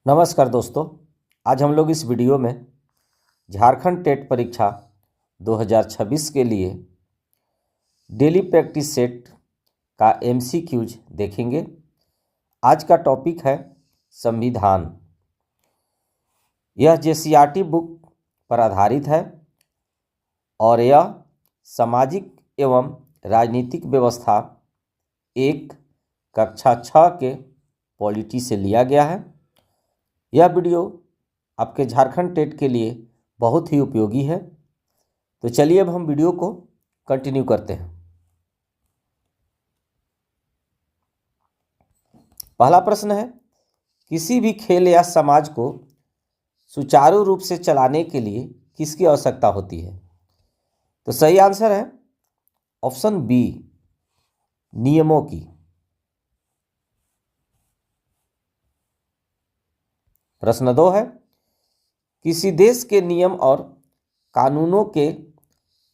नमस्कार दोस्तों, आज हम लोग इस वीडियो में झारखंड टेट परीक्षा 2026 के लिए डेली प्रैक्टिस सेट का एमसीक्यूज देखेंगे। आज का टॉपिक है संविधान। यह जेसीईआरटी बुक पर आधारित है और यह सामाजिक एवं राजनीतिक व्यवस्था एक कक्षा 6 के पॉलिटी से लिया गया है। यह वीडियो आपके झारखंड टेट के लिए बहुत ही उपयोगी है। तो चलिए अब हम वीडियो को कंटिन्यू करते हैं। पहला प्रश्न है, किसी भी खेल या समाज को सुचारू रूप से चलाने के लिए किसकी आवश्यकता होती है? तो सही आंसर है ऑप्शन बी, नियमों की। प्रश्न 2 है, किसी देश के नियम और कानूनों के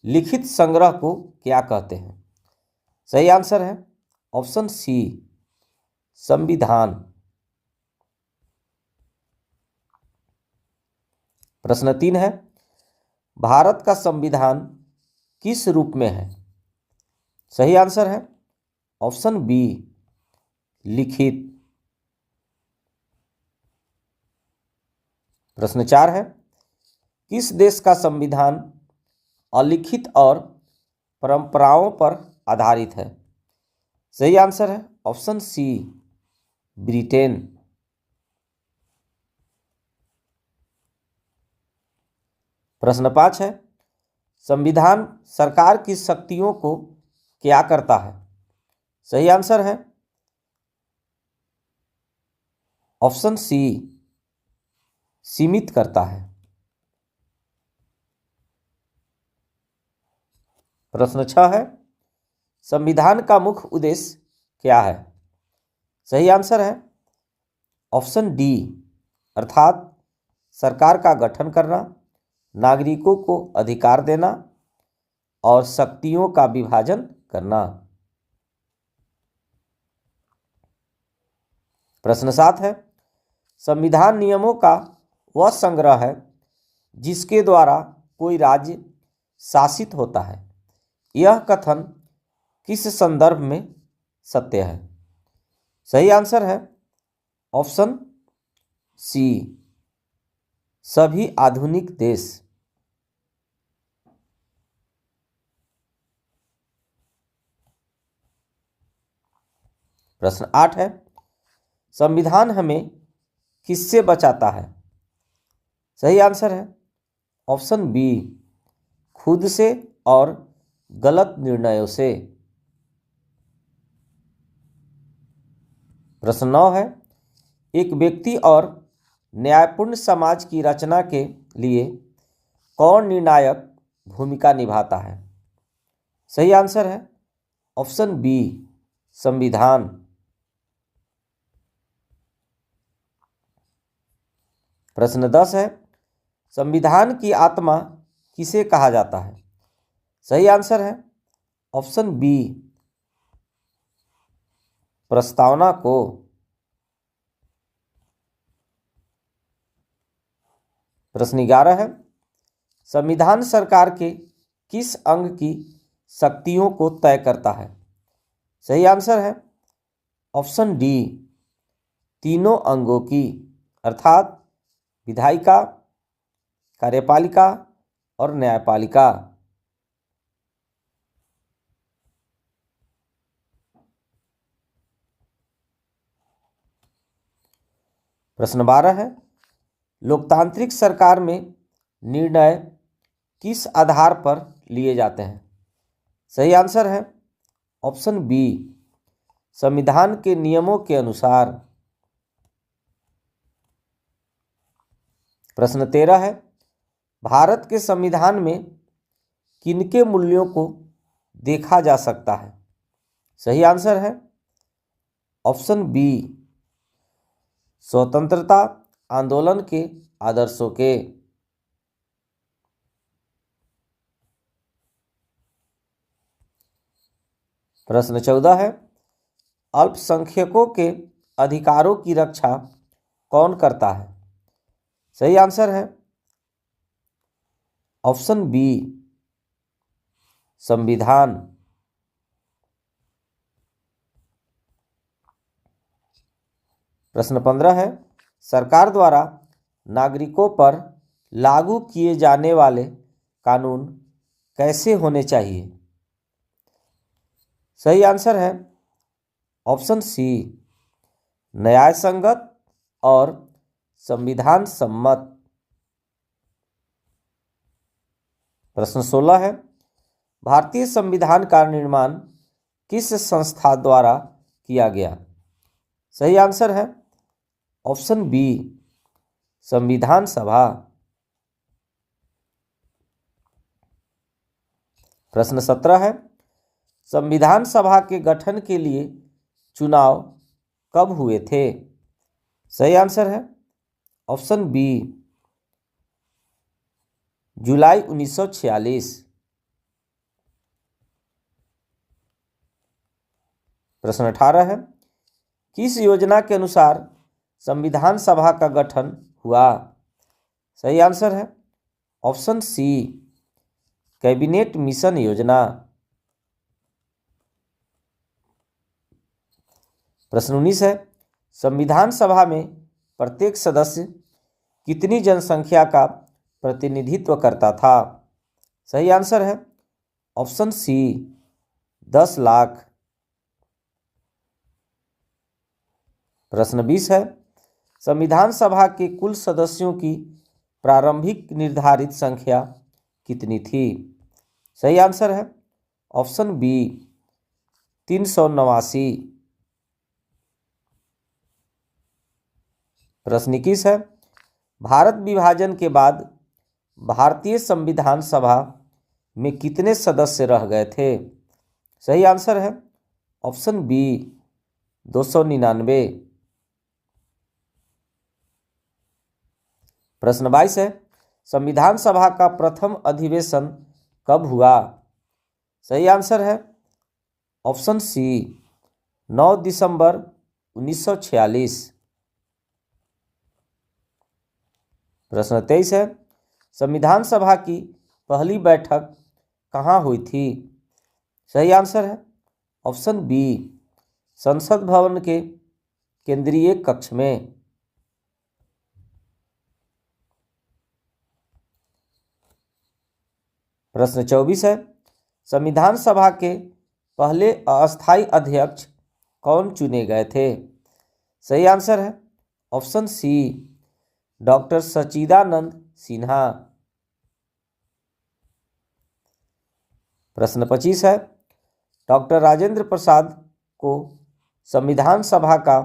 लिखित संग्रह को क्या कहते हैं? सही आंसर है ऑप्शन सी, संविधान। प्रश्न 3 है, भारत का संविधान किस रूप में है? सही आंसर है ऑप्शन बी, लिखित। प्रश्न 4 है, किस देश का संविधान अलिखित और परंपराओं पर आधारित है? सही आंसर है ऑप्शन सी, ब्रिटेन। प्रश्न 5 है, संविधान सरकार की शक्तियों को क्या करता है? सही आंसर है ऑप्शन सी, सीमित करता है। प्रश्न 6 है, संविधान का मुख्य उद्देश्य क्या है? सही आंसर है ऑप्शन डी, अर्थात सरकार का गठन करना, नागरिकों को अधिकार देना और शक्तियों का विभाजन करना। प्रश्न 7 है, संविधान नियमों का वह संग्रह है जिसके द्वारा कोई राज्य शासित होता है। यह कथन किस संदर्भ में सत्य है? सही आंसर है ऑप्शन सी, सभी आधुनिक देश। प्रश्न 8 है, संविधान हमें किससे बचाता है? सही आंसर है ऑप्शन बी, खुद से और गलत निर्णयों से। प्रश्न 9 है, एक व्यक्ति और न्यायपूर्ण समाज की रचना के लिए कौन निर्णायक भूमिका निभाता है? सही आंसर है ऑप्शन बी, संविधान। प्रश्न 10 है, संविधान की आत्मा किसे कहा जाता है? सही आंसर है ऑप्शन बी, प्रस्तावना को। प्रश्न 11 है, संविधान सरकार के किस अंग की शक्तियों को तय करता है? सही आंसर है ऑप्शन डी, तीनों अंगों की, अर्थात विधायिका, कार्यपालिका और न्यायपालिका। प्रश्न 12 है, लोकतांत्रिक सरकार में निर्णय किस आधार पर लिए जाते हैं? सही आंसर है ऑप्शन बी, संविधान के नियमों के अनुसार। प्रश्न 13 है, भारत के संविधान में किनके मूल्यों को देखा जा सकता है? सही आंसर है ऑप्शन बी, स्वतंत्रता आंदोलन के आदर्शों के। प्रश्न 14 है, अल्पसंख्यकों के अधिकारों की रक्षा कौन करता है? सही आंसर है ऑप्शन बी, संविधान। प्रश्न 15 है, सरकार द्वारा नागरिकों पर लागू किए जाने वाले कानून कैसे होने चाहिए? सही आंसर है ऑप्शन सी, न्याय संगत और संविधान सम्मत। प्रश्न 16 है, भारतीय संविधान का निर्माण किस संस्था द्वारा किया गया? सही आंसर है ऑप्शन बी, संविधान सभा। प्रश्न 17 है, संविधान सभा के गठन के लिए चुनाव कब हुए थे? सही आंसर है ऑप्शन बी, जुलाई 1946। प्रश्न 18 है, किस योजना के अनुसार संविधान सभा का गठन हुआ? सही आंसर है ऑप्शन सी, कैबिनेट मिशन योजना। प्रश्न 19 है, संविधान सभा में प्रत्येक सदस्य कितनी जनसंख्या का प्रतिनिधित्व करता था? सही आंसर है ऑप्शन सी, 10 लाख। प्रश्न 20 है, संविधान सभा के कुल सदस्यों की प्रारंभिक निर्धारित संख्या कितनी थी? सही आंसर है ऑप्शन बी, 389। प्रश्न 21 है, भारत विभाजन के बाद भारतीय संविधान सभा में कितने सदस्य रह गए थे? सही आंसर है ऑप्शन बी, 299। प्रश्न 22 है, संविधान सभा का प्रथम अधिवेशन कब हुआ? सही आंसर है ऑप्शन सी, 9 दिसंबर 1946। प्रश्न 23 है, संविधान सभा की पहली बैठक कहाँ हुई थी? सही आंसर है ऑप्शन बी, संसद भवन के केंद्रीय कक्ष में। प्रश्न 24 है, संविधान सभा के पहले अस्थायी अध्यक्ष कौन चुने गए थे? सही आंसर है ऑप्शन सी, डॉक्टर सच्चिदानंद सिन्हा। प्रश्न 25 है, डॉक्टर राजेंद्र प्रसाद को संविधान सभा का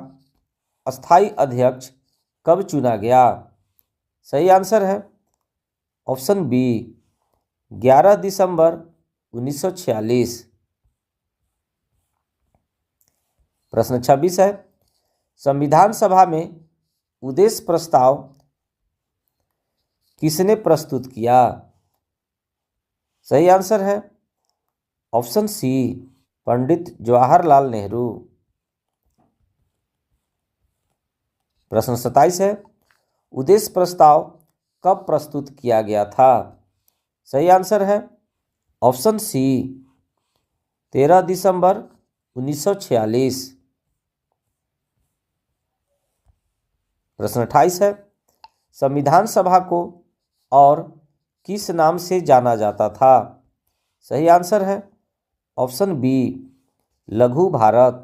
अस्थायी अध्यक्ष कब चुना गया? सही आंसर है ऑप्शन बी, 11 दिसंबर 1946। प्रश्न 26 है, संविधान सभा में उद्देश्य प्रस्ताव किसने प्रस्तुत किया? सही आंसर है ऑप्शन सी, पंडित जवाहरलाल नेहरू। प्रश्न 27 है, उद्देश्य प्रस्ताव कब प्रस्तुत किया गया था? सही आंसर है ऑप्शन सी, 13 दिसंबर 1946। प्रश्न 28 है, संविधान सभा को और किस नाम से जाना जाता था? सही आंसर है ऑप्शन बी, लघु भारत।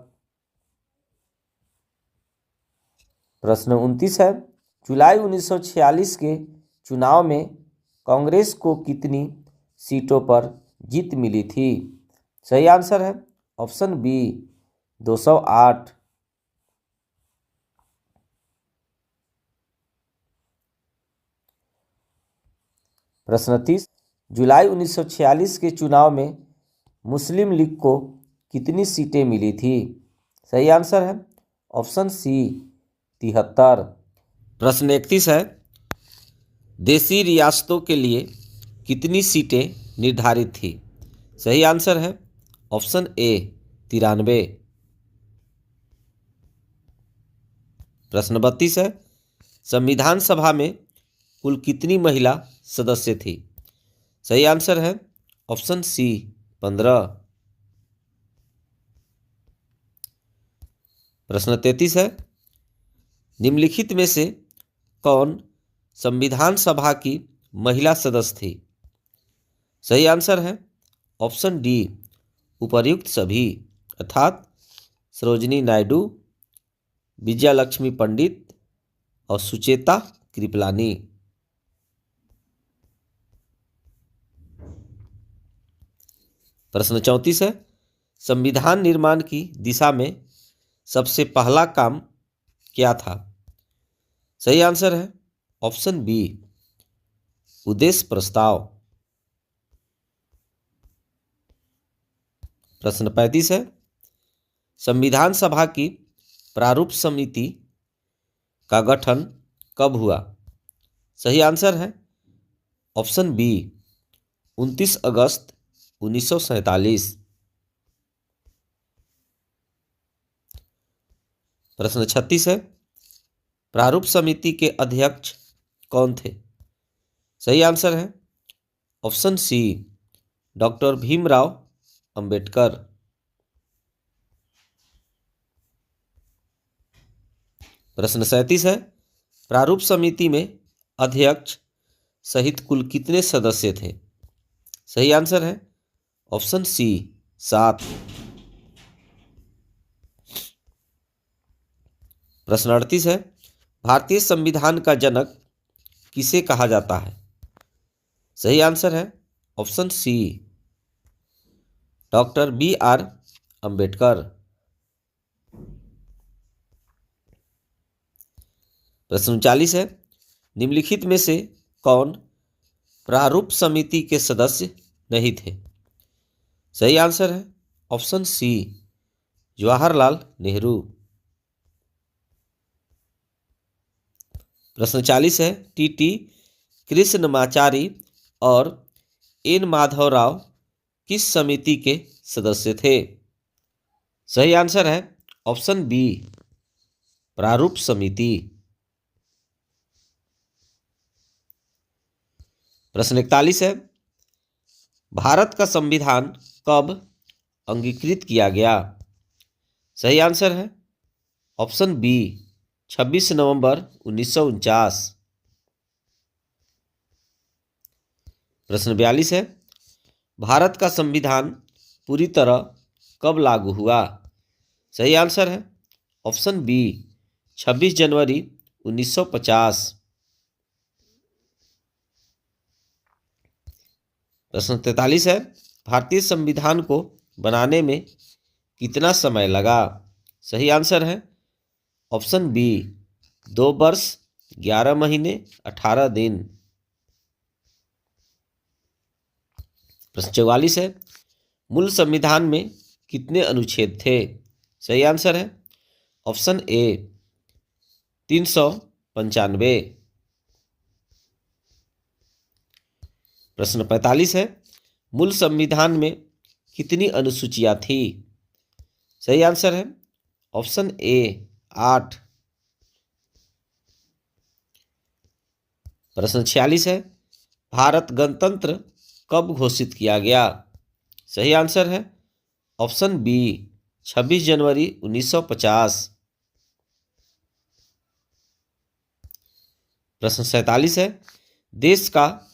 प्रश्न 29 है, जुलाई 1946 के चुनाव में कांग्रेस को कितनी सीटों पर जीत मिली थी? सही आंसर है ऑप्शन बी, 208। प्रश्न 30, जुलाई 1946 के चुनाव में मुस्लिम लीग को कितनी सीटें मिली थी? सही आंसर है ऑप्शन सी, 73। प्रश्न 31 है, देशी रियासतों के लिए कितनी सीटें निर्धारित थी? सही आंसर है ऑप्शन ए, 93। प्रश्न 32 है, संविधान सभा में कुल कितनी महिला सदस्य थी? सही आंसर है ऑप्शन सी 15। प्रश्न 33 है, निम्नलिखित में से कौन संविधान सभा की महिला सदस्य थी? सही आंसर है ऑप्शन डी उपर्युक्त सभी, अर्थात सरोजिनी नायडू, विजया लक्ष्मी पंडित और सुचेता कृपलानी। प्रश्न 34 है, संविधान निर्माण की दिशा में सबसे पहला काम क्या था? सही आंसर है ऑप्शन बी उद्देश्य प्रस्ताव। प्रश्न 35 है, संविधान सभा की प्रारूप समिति का गठन कब हुआ? सही आंसर है ऑप्शन बी 29 अगस्त 1947। प्रश्न 36 है, प्रारूप समिति के अध्यक्ष कौन थे? सही आंसर है option C doctor Bhimrao Ambedkar. प्रश्न 37 है, प्रारूप समिति में अध्यक्ष सहित कुल कितने सदस्य थे? सही आंसर है ऑप्शन सी 7। प्रश्न 38 है, भारतीय संविधान का जनक किसे कहा जाता है? सही आंसर है option C doctor BR Ambedkar. प्रश्न 39 है, निम्नलिखित में से कौन प्रारूप समिति के सदस्य नहीं थे? सही आंसर है ऑप्शन सी जवाहरलाल नेहरू। प्रश्न 40 है, TT कृष्णमाचारी और N माधवराव किस समिति के सदस्य थे? सही आंसर है ऑप्शन बी प्रारूप समिति। प्रश्न 41 है, भारत का संविधान कब अंगीकृत किया गया? सही आंसर है ऑप्शन बी 26 नवंबर 1949। प्रश्न 42 है, भारत का संविधान पूरी तरह कब लागू हुआ? सही आंसर है ऑप्शन बी 26 जनवरी 1950। प्रश्न 43 है, भारतीय संविधान को बनाने में कितना समय लगा? सही आंसर है ऑप्शन बी 2 वर्ष 11 महीने 18 दिन। प्रश्न 44 है, मूल संविधान में कितने अनुच्छेद थे? सही आंसर है ऑप्शन ए 395। प्रश्न 45 है, मूल संविधान में कितनी अनुसूचियां थी? सही आंसर है ऑप्शन ए 8। प्रश्न 46 है, भारत गणतंत्र कब घोषित किया गया? सही आंसर है ऑप्शन बी 26 जनवरी 1950। प्रश्न 47 है, देश का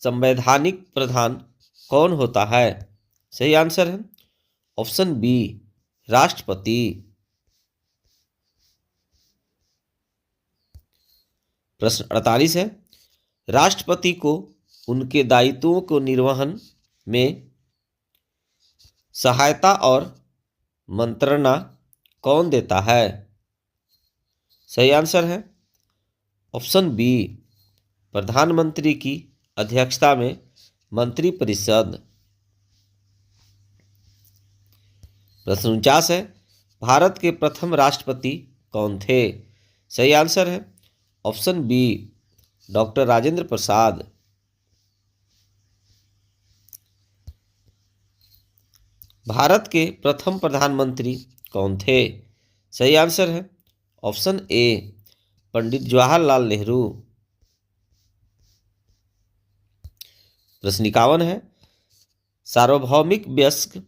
संवैधानिक प्रधान कौन होता है? सही आंसर है ऑप्शन बी राष्ट्रपति। प्रश्न 48 है, राष्ट्रपति को उनके दायित्वों को निर्वहन में सहायता और मंत्रणा कौन देता है? सही आंसर है ऑप्शन बी प्रधानमंत्री की अध्यक्षता में मंत्रिपरिषद। प्रश्न 49 है, भारत के प्रथम राष्ट्रपति कौन थे? सही आंसर है option B doctor Rajendra Prasad. Bharat के प्रथम प्रधानमंत्री कौन थे? सही आंसर है ऑप्शन ए पंडित जवाहरलाल नेहरू। प्रश्न 51 है, सार्वभौमिक वयस्क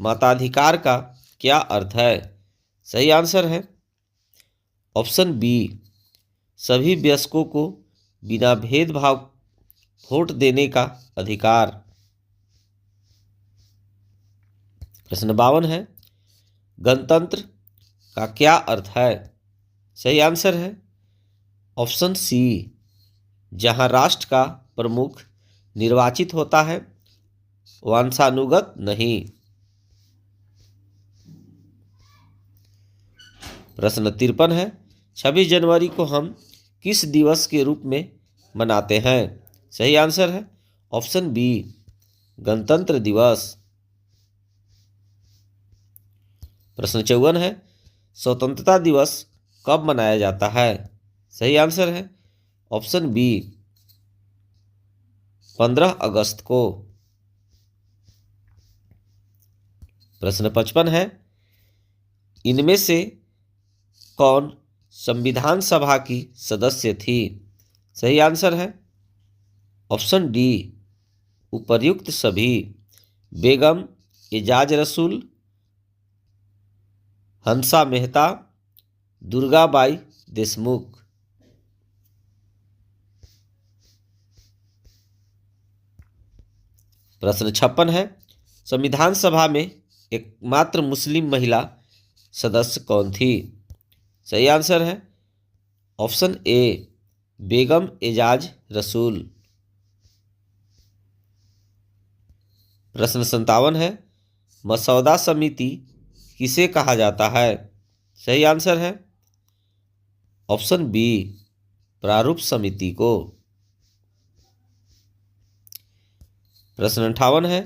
मताधिकार का क्या अर्थ है? सही आंसर है ऑप्शन बी, सभी वयस्कों को बिना भेदभाव वोट देने का अधिकार। प्रश्न 52 है, गणतंत्र का क्या अर्थ है? सही आंसर है ऑप्शन सी, जहां राष्ट्र का प्रमुख निर्वाचित होता है, वंशानुगत नहीं। प्रश्न 53 है, 26 जनवरी को हम किस दिवस के रूप में मनाते हैं? सही आंसर है ऑप्शन बी, गणतंत्र दिवस। प्रश्न 54 है, स्वतंत्रता दिवस कब मनाया जाता है? सही आंसर है ऑप्शन बी, 15 अगस्त को। प्रश्न 55 है, इनमें से कौन संविधान सभा की सदस्य थी? सही आंसर है ऑप्शन डी, उपर्युक्त सभी, बेगम एजाज रसूल, हंसा मेहता, दुर्गाबाई देशमुख। प्रश्न 56 है, संविधान सभा में एकमात्र मुस्लिम महिला सदस्य कौन थी? सही आंसर है ऑप्शन ए, बेगम एजाज रसूल। प्रश्न 57 है, मसौदा समिति किसे कहा जाता है? सही आंसर है ऑप्शन बी, प्रारूप समिति को। प्रश्न 58 है,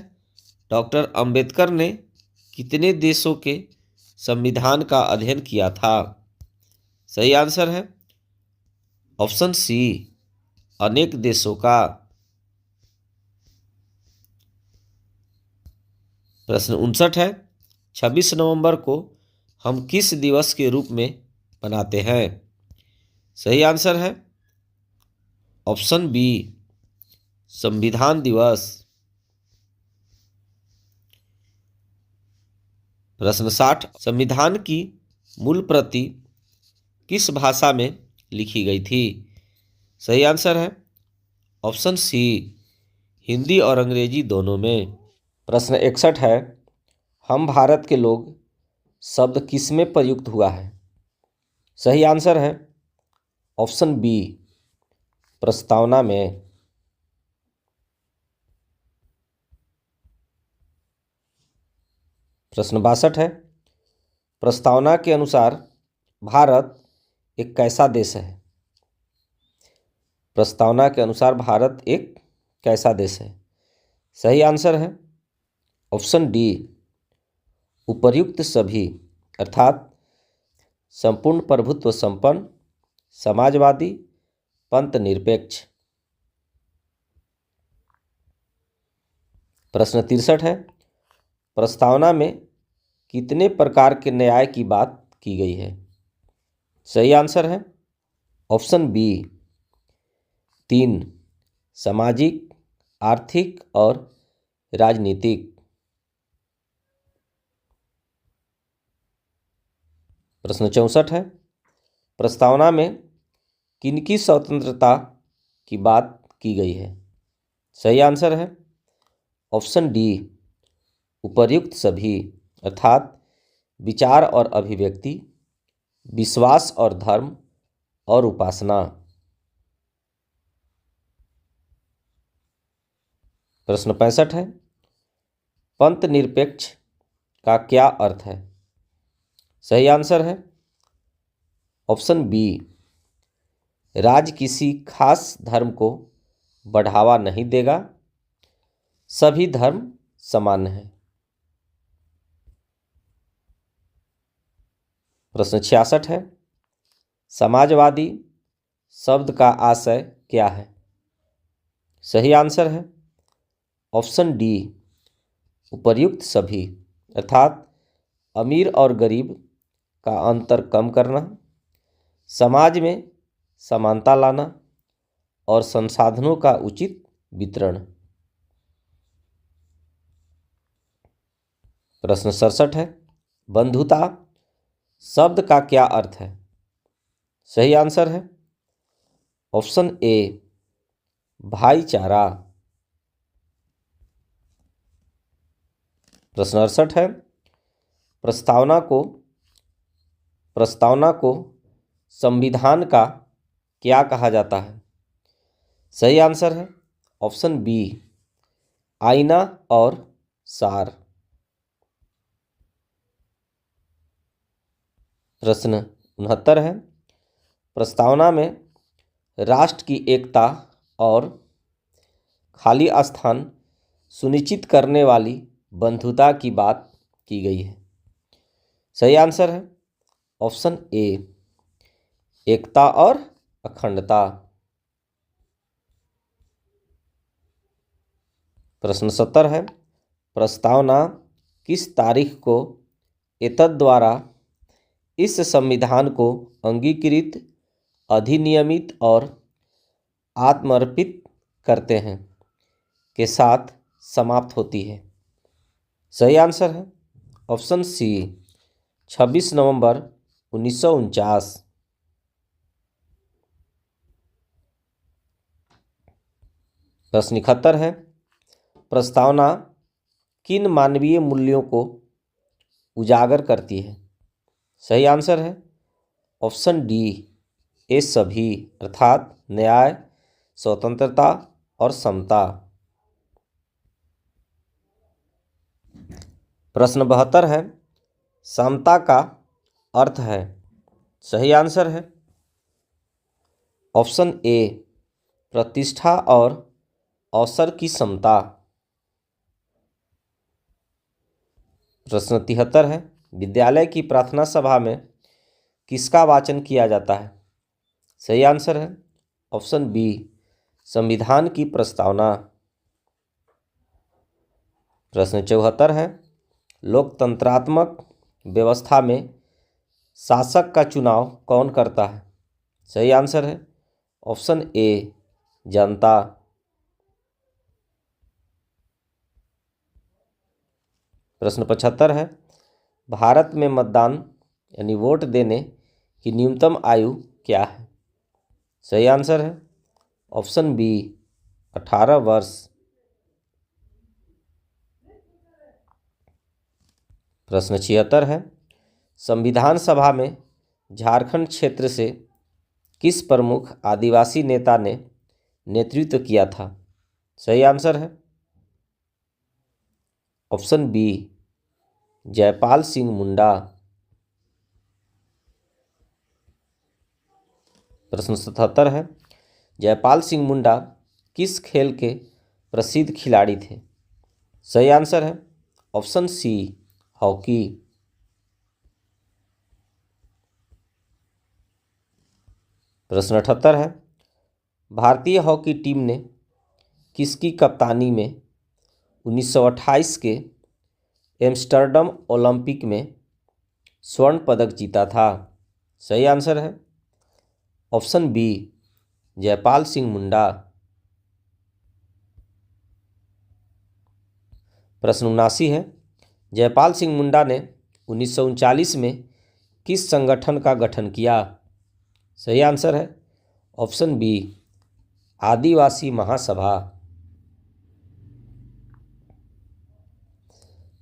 डॉक्टर अंबेडकर ने कितने देशों के संविधान का अध्ययन किया था? सही आंसर है ऑप्शन सी, अनेक देशों का। प्रश्न 59 है, 26 नवंबर को हम किस दिवस के रूप में मनाते हैं? सही आंसर है ऑप्शन बी, संविधान दिवस। प्रश्न 60, संविधान की मूल प्रति किस भाषा में लिखी गई थी? सही आंसर है ऑप्शन सी, हिंदी और अंग्रेजी दोनों में। प्रश्न 61 है, हम भारत के लोग शब्द किस में प्रयुक्त हुआ है? सही आंसर है ऑप्शन बी, प्रस्तावना में। प्रश्न 62 है, प्रस्तावना के अनुसार भारत एक कैसा देश है? प्रस्तावना के अनुसार भारत एक कैसा देश है? सही आंसर है ऑप्शन डी, उपर्युक्त सभी, अर्थात संपूर्ण प्रभुत्व संपन्न, समाजवादी, पंथ निरपेक्ष। प्रश्न 63 है, प्रस्तावना में कितने प्रकार के न्याय की बात की गई है? सही आंसर है ऑप्शन बी, 3, सामाजिक, आर्थिक और राजनीतिक। प्रश्न 64 है, प्रस्तावना में किनकी स्वतंत्रता की बात की गई है? सही आंसर है ऑप्शन डी, उपर्युक्त सभी, अर्थात विचार और अभिव्यक्ति, विश्वास और धर्म और उपासना। प्रश्न 65 है, पंथ निरपेक्ष का क्या अर्थ है? सही आंसर है ऑप्शन बी, राज्य किसी खास धर्म को बढ़ावा नहीं देगा, सभी धर्म समान हैं। प्रश्न 66 है, समाजवादी शब्द का आशय क्या है? सही आंसर है ऑप्शन डी, उपर्युक्त सभी, अर्थात अमीर और गरीब का अंतर कम करना, समाज में समानता लाना और संसाधनों का उचित वितरण। प्रश्न 67 है, बंधुता शब्द का क्या अर्थ है? सही आंसर है ऑप्शन ए भाईचारा। प्रश्न 68 है, प्रस्तावना को संविधान का क्या कहा जाता है? सही आंसर है ऑप्शन बी आईना और सार। प्रश्न 69 है, प्रस्तावना में राष्ट्र की एकता और खाली स्थान सुनिश्चित करने वाली बंधुता की बात की गई है। सही आंसर है ऑप्शन ए एकता और अखंडता। प्रश्न 70 है, प्रस्तावना किस तारीख को एतद द्वारा इस संविधान को अंगीकृत, अधिनियमित और आत्मर्पित करते हैं के साथ समाप्त होती है? सही आंसर है ऑप्शन सी 26 नवंबर 1949। प्रश्न 71 है, प्रस्तावना किन मानवीय मूल्यों को उजागर करती है? सही आंसर है ऑप्शन डी ये सभी, अर्थात न्याय, स्वतंत्रता और समता। प्रश्न 72 है, समता का अर्थ है? सही आंसर है ऑप्शन ए प्रतिष्ठा और अवसर की समता। प्रश्न 73 है, विद्यालय की प्रार्थना सभा में किसका वाचन किया जाता है? सही आंसर है ऑप्शन बी संविधान की प्रस्तावना। प्रश्न 74 है, लोकतंत्रात्मक व्यवस्था में शासक का चुनाव कौन करता है? सही आंसर है ऑप्शन ए जनता। प्रश्न 75 है, भारत में मतदान यानी वोट देने की न्यूनतम आयु क्या है? सही आंसर है ऑप्शन बी 18 वर्ष। प्रश्न 76 है, संविधान सभा में झारखंड क्षेत्र से किस प्रमुख आदिवासी नेता ने नेतृत्व किया था? सही आंसर है ऑप्शन बी जयपाल सिंह मुंडा। प्रश्न 77 है, जयपाल सिंह मुंडा किस खेल के प्रसिद्ध खिलाड़ी थे? सही आंसर है ऑप्शन सी हॉकी। प्रश्न 78 है, भारतीय हॉकी टीम ने किसकी कप्तानी में 1928 के एम्स्टर्डम ओलंपिक में स्वर्ण पदक जीता था? सही आंसर है ऑप्शन बी जयपाल सिंह मुंडा। प्रश्न 79 है, जयपाल सिंह मुंडा ने 1939 में किस संगठन का गठन किया? सही आंसर है ऑप्शन बी आदिवासी महासभा।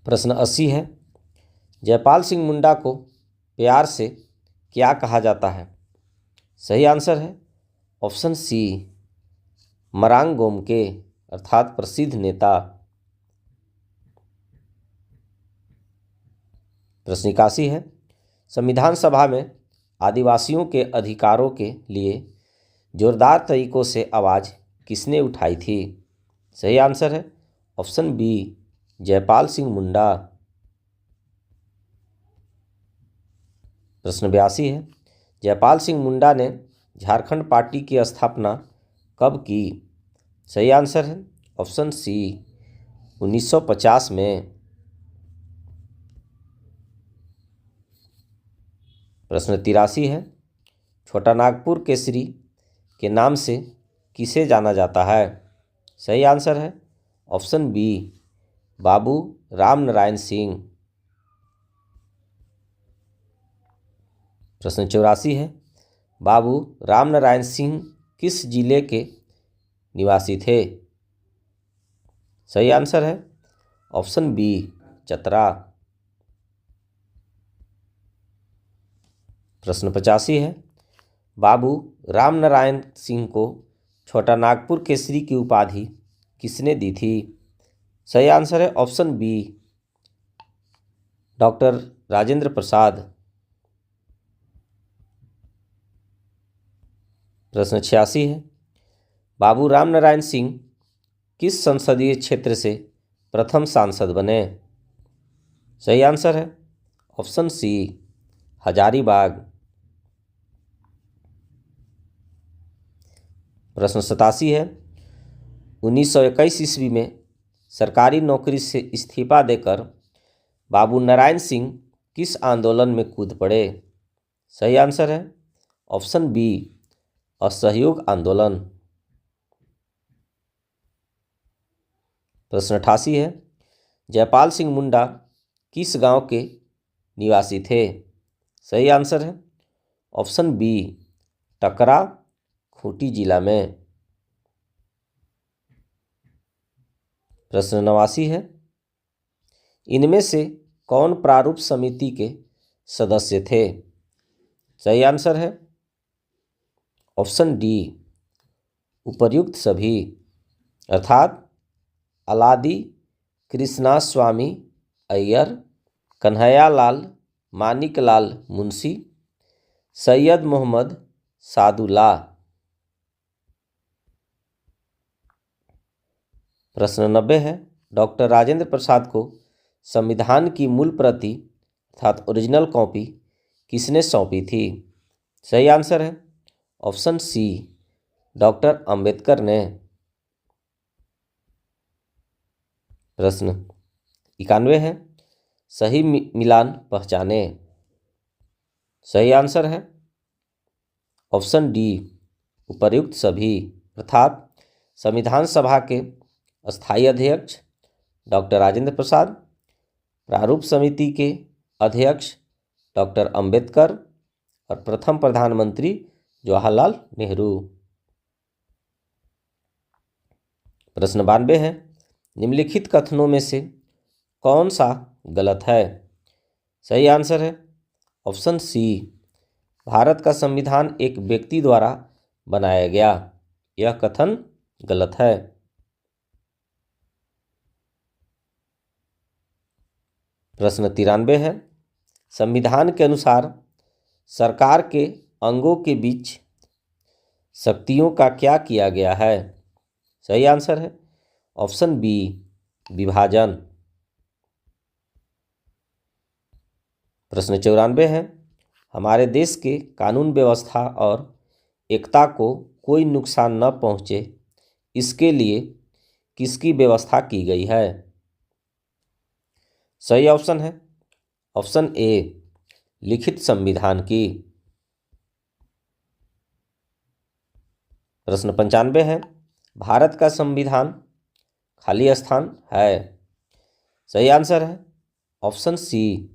प्रश्न 80 है, जयपाल सिंह मुंडा को प्यार से क्या कहा जाता है? सही आंसर है ऑप्शन सी मरांग गोमके, अर्थात प्रसिद्ध नेता। प्रश्न 81 है, संविधान सभा में आदिवासियों के अधिकारों के लिए जोरदार तरीकों से आवाज़ किसने उठाई थी? सही आंसर है ऑप्शन बी जयपाल सिंह मुंडा। प्रश्न 82 है, जयपाल सिंह मुंडा ने झारखंड पार्टी की स्थापना कब की? सही आंसर है ऑप्शन सी 1950 में। प्रश्न 83 है, छोटा नागपुर केसरी के नाम से किसे जाना जाता है? सही आंसर है ऑप्शन बी, बाबू राम नारायण सिंह। प्रश्न 84 है, बाबू राम नारायण सिंह किस जिले के निवासी थे? सही आंसर है ऑप्शन बी, चतरा। प्रश्न 85 है, बाबू राम नारायण सिंह को छोटा नागपुर केसरी की उपाधि किसने दी थी? सही आंसर है option B, doctor Rajendra Prasad. प्रश्न 86 है, बाबू राम नारायण सिंह किस संसदीय क्षेत्र से प्रथम सांसद बने? सही आंसर है ऑप्शन सी, हजारीबाग। प्रश्न 87 है, 1921 ईस्वी में सरकारी नौकरी से इस्तीफा देकर बाबू नारायण सिंह किस आंदोलन में कूद पड़े? सही आंसर है ऑप्शन बी, असहयोग आंदोलन। प्रश्न 88 है, जयपाल सिंह मुंडा किस गांव के निवासी थे? सही आंसर है ऑप्शन बी, टकरा, खूंटी जिला में। प्रश्न 89 है, इनमें से कौन प्रारूप समिति के सदस्य थे? सही आंसर है ऑप्शन डी, उपर्युक्त सभी, अर्थात अलादी कृष्णास्वामी अय्यर, कन्हैयालाल मानिकलाल मुंशी, सैयद मोहम्मद सादुल्ला। प्रश्न 90 है, डॉक्टर राजेंद्र प्रसाद को संविधान की मूल प्रति अर्थात ओरिजिनल कॉपी किसने सौंपी थी? सही आंसर है ऑप्शन सी, डॉक्टर अंबेडकर ने। प्रश्न 91 है, सही मिलान पहचाने? सही आंसर है ऑप्शन डी, उपर्युक्त सभी, अर्थात संविधान सभा के स्थायी अध्यक्ष डॉक्टर राजेंद्र प्रसाद, प्रारूप समिति के अध्यक्ष डॉक्टर अंबेडकर और प्रथम प्रधानमंत्री जवाहरलाल नेहरू। प्रश्न 92 है, निम्नलिखित कथनों में से कौन सा गलत है? सही आंसर है ऑप्शन सी, भारत का संविधान एक व्यक्ति द्वारा बनाया गया। यह कथन गलत है। प्रश्न 93 है, संविधान के अनुसार सरकार के अंगों के बीच शक्तियों का क्या किया गया है? सही आंसर है ऑप्शन बी, विभाजन। प्रश्न 94 है, हमारे देश के कानून व्यवस्था और एकता को कोई नुकसान न पहुंचे इसके लिए किसकी व्यवस्था की गई है? सही ऑप्शन है ऑप्शन ए, लिखित संविधान की। प्रश्न 95 है, भारत का संविधान खाली स्थान है? सही आंसर है ऑप्शन सी,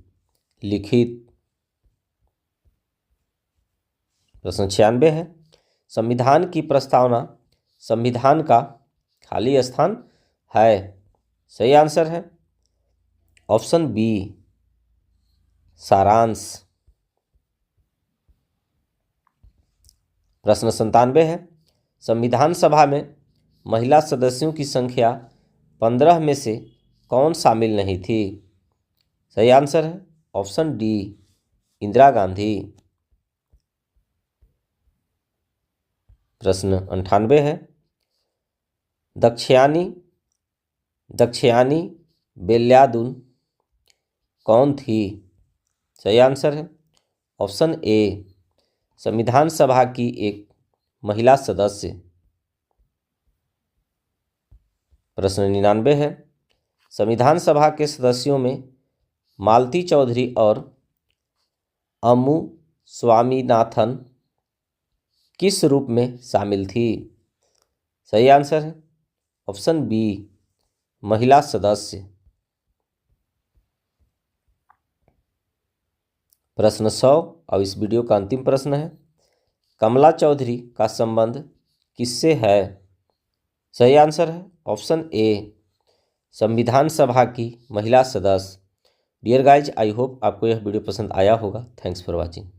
लिखित। प्रश्न 96 है, संविधान की प्रस्तावना संविधान का खाली स्थान है? सही आंसर है ऑप्शन बी, सारांश। प्रश्न 97 है, संविधान सभा में महिला सदस्यों की संख्या 15 में से कौन शामिल नहीं थी? सही आंसर है ऑप्शन डी, इंदिरा गांधी। प्रश्न 98 है, दक्षयानी बेल्यादुन कौन थी? सही आंसर है ऑप्शन ए, संविधान सभा की एक महिला सदस्य। प्रश्न 99 है, संविधान सभा के सदस्यों में मालती चौधरी और अम्मू स्वामीनाथन किस रूप में शामिल थी? सही आंसर है ऑप्शन बी, महिला सदस्य। प्रश्न 100 और इस वीडियो का अंतिम प्रश्न है, कमला चौधरी का संबंध किससे है? सही आंसर है ऑप्शन ए, संविधान सभा की महिला सदस्य। डियर गाइज, आई होप आपको यह वीडियो पसंद आया होगा। Thanks for watching.